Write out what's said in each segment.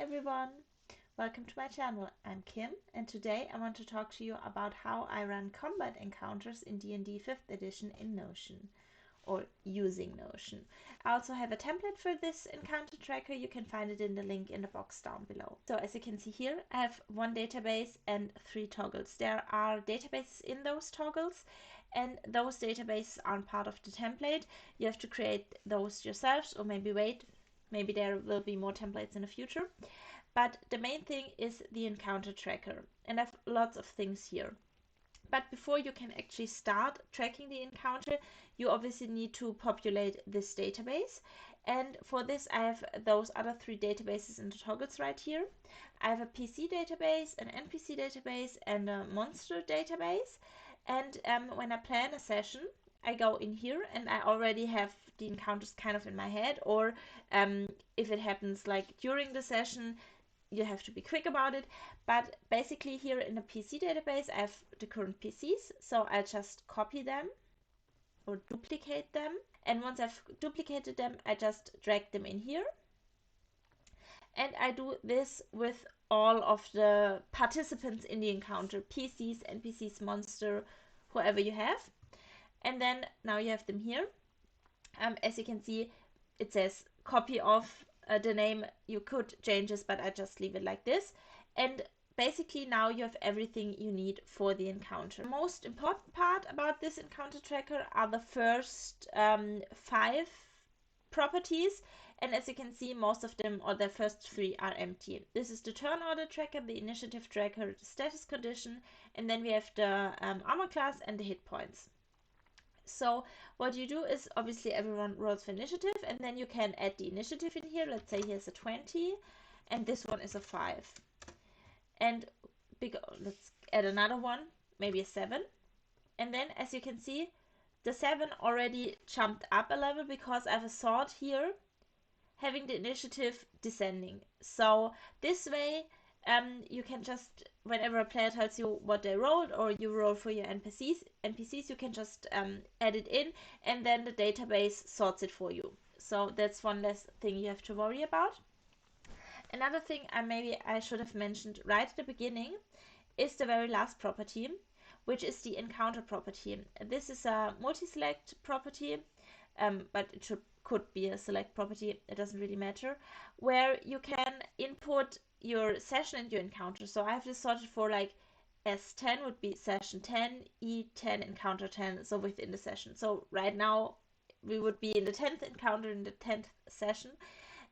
everyone, welcome to my channel. I'm Kim and today I want to talk to you about how I run combat encounters in D&D 5th edition in Notion, or using Notion. I also have a template for this encounter tracker. You can find it in the link in the box down below. So as you can see here, I have one database and 3 toggles. There are databases in those toggles and those databases aren't part of the template. You have to create those yourselves, or maybe there will be more templates in the future. But the main thing is the encounter tracker, and I have lots of things here. But before you can actually start tracking the encounter, you obviously need to populate this database. And for this, I have those other 3 databases in the toggles right here. I have a PC database, an NPC database, and a monster database. And when I plan a session, I go in here and I already have the encounters kind of in my head, or if it happens like during the session, you have to be quick about it. But basically here in the PC database, I have the current PCs, so I just copy them or duplicate them. And once I've duplicated them, I just drag them in here. And I do this with all of the participants in the encounter, PCs, NPCs, monster, whoever you have. And then now you have them here. As you can see, it says copy of the name. You could change this, but I just leave it like this. And basically now you have everything you need for the encounter. The most important part about this encounter tracker are the first 5 properties. And as you can see, most of them, or the first 3, are empty. This is the turn order tracker, the initiative tracker, the status condition, and then we have the armor class and the hit points. So what you do is, obviously everyone rolls for initiative, and then you can add the initiative in here. Let's say here's a 20 and this one is a 5. And let's add another one, maybe a 7. And then as you can see, the 7 already jumped up a level because I have a sword here having the initiative descending. So this way you can just, whenever a player tells you what they rolled, or you roll for your NPCs, you can just add it in, and then the database sorts it for you. So that's one less thing you have to worry about. Another thing I should have mentioned right at the beginning is the very last property, which is the encounter property. This is a multi-select property, but it could be a select property, it doesn't really matter, where you can input your session and your encounter. So I have this sorted for like S10 would be session 10, E10 encounter 10, so within the session. So right now we would be in the 10th encounter, in the 10th session,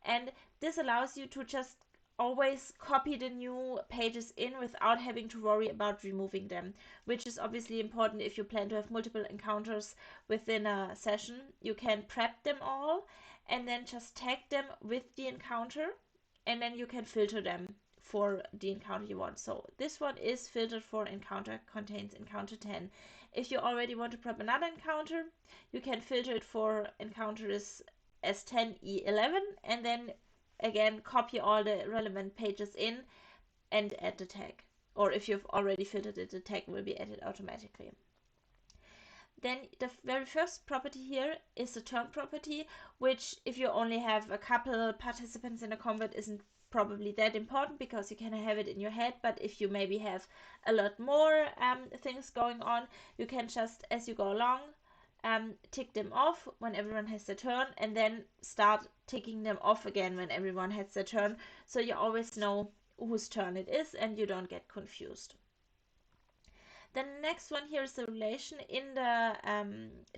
and this allows you to just always copy the new pages in without having to worry about removing them, which is obviously important if you plan to have multiple encounters within a session. You can prep them all and then just tag them with the encounter, and then you can filter them for the encounter you want. So this one is filtered for encounter contains encounter 10. If you already want to prep another encounter, you can filter it for encounter is S10 E11, and then again copy all the relevant pages in and add the tag. Or if you've already filtered it, the tag will be added automatically. Then the very first property here is the turn property, which if you only have a couple participants in a combat isn't probably that important because you can have it in your head. But if you maybe have a lot more things going on, you can just, as you go along, tick them off when everyone has their turn, and then start ticking them off again when everyone has their turn, so you always know whose turn it is and you don't get confused. Then the next one here is the relation in the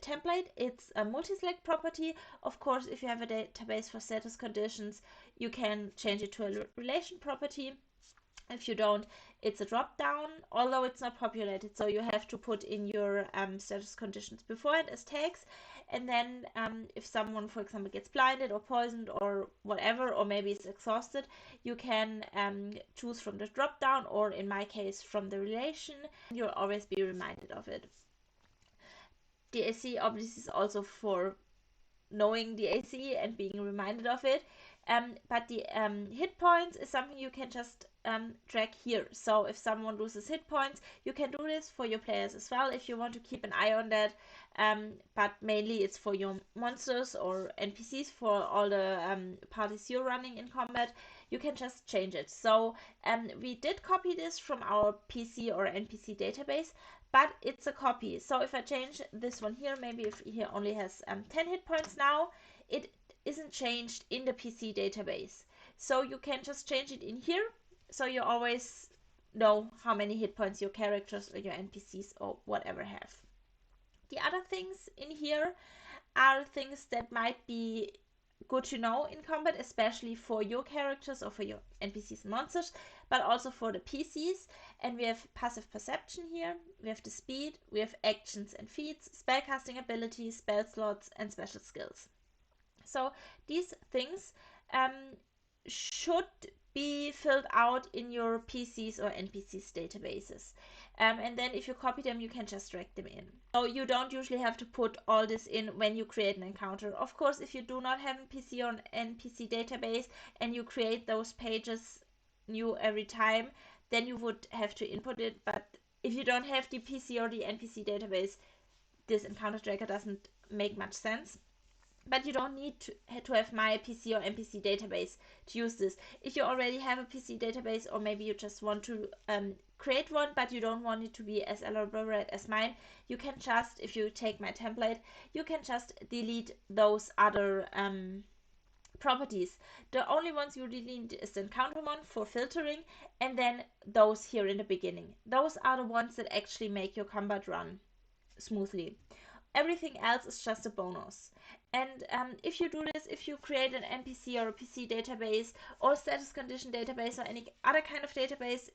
template. It's a multi-select property. Of course, if you have a database for status conditions, you can change it to a relation property. If you don't, it's a drop down, although it's not populated, so you have to put in your status conditions beforehand as tags. And then if someone, for example, gets blinded or poisoned or whatever, or maybe is exhausted, you can choose from the drop down, or in my case from the relation. You'll always be reminded of it. The AC obviously is also for knowing the AC and being reminded of it. But the hit points is something you can just drag here. So if someone loses hit points, you can do this for your players as well if you want to keep an eye on that. But mainly it's for your monsters or NPCs, for all the parties you're running in combat. you can just change it. So we did copy this from our PC or NPC database, but it's a copy. So if I change this one here, maybe if he only has 10 hit points now, it isn't changed in the PC database. So you can just change it in here, so you always know how many hit points your characters or your NPCs or whatever have. The other things in here are things that might be good to know in combat, especially for your characters or for your NPCs and monsters, but also for the PCs. And we have passive perception here, we have the speed, we have actions and feats, spellcasting abilities, spell slots, and special skills. So these things should be filled out in your PCs or NPCs databases. And then if you copy them, you can just drag them in. So you don't usually have to put all this in when you create an encounter. Of course, if you do not have a PC or an NPC database and you create those pages new every time, then you would have to input it. But if you don't have the PC or the NPC database, this encounter tracker doesn't make much sense. But you don't need to have my PC or NPC database to use this. If you already have a PC database, or maybe you just want to create one, but you don't want it to be as elaborate as mine, you can just, if you take my template, you can just delete those other properties. The only ones you really need is the encounter one for filtering, and then those here in the beginning. Those are the ones that actually make your combat run smoothly. Everything else is just a bonus. And if you do this, if you create an NPC or a PC database or status condition database or any other kind of database,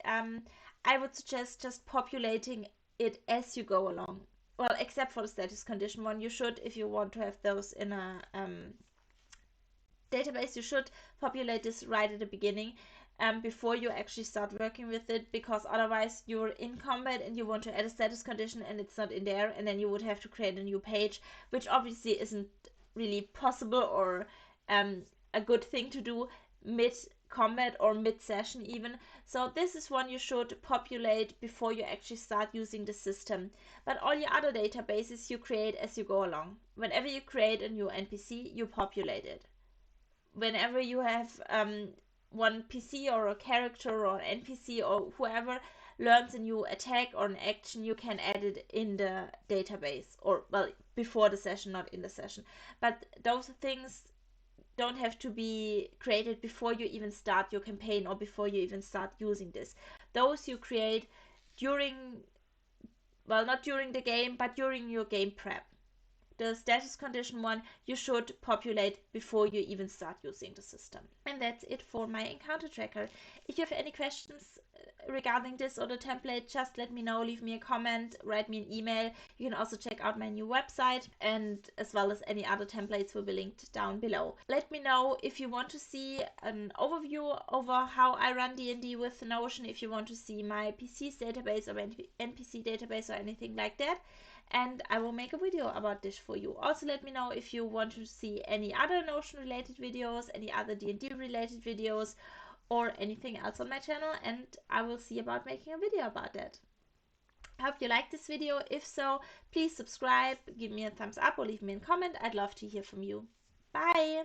I would suggest just populating it as you go along. Well, except for the status condition one, you should, if you want to have those in a database, you should populate this right at the beginning. Before you actually start working with it, because otherwise you're in combat and you want to add a status condition and it's not in there, and then you would have to create a new page, which obviously isn't really possible or a good thing to do mid combat or mid session even. So this is one you should populate before you actually start using the system. But all your other databases you create as you go along. Whenever you create a new NPC, you populate it. Whenever you have one PC or a character or an NPC or whoever learns a new attack or an action, you can add it in the database, or well, before the session, not in the session. But those things don't have to be created before you even start your campaign or before you even start using this. Those you create during, well, not during the game, but during your game prep. The status condition one you should populate before you even start using the system. And that's it for my encounter tracker. If you have any questions regarding this or the template, just let me know, leave me a comment, write me an email. You can also check out my new website, and as well as any other templates will be linked down below. Let me know if you want to see an overview over how I run D&D with Notion, if you want to see my PC's database or NPC database or anything like that, and I will make a video about this for you. Also let me know if you want to see any other Notion related videos, any other D&D related videos, or anything else on my channel, and I will see about making a video about that. I hope you liked this video. If so, please subscribe, give me a thumbs up, or leave me a comment. I'd love to hear from you. Bye!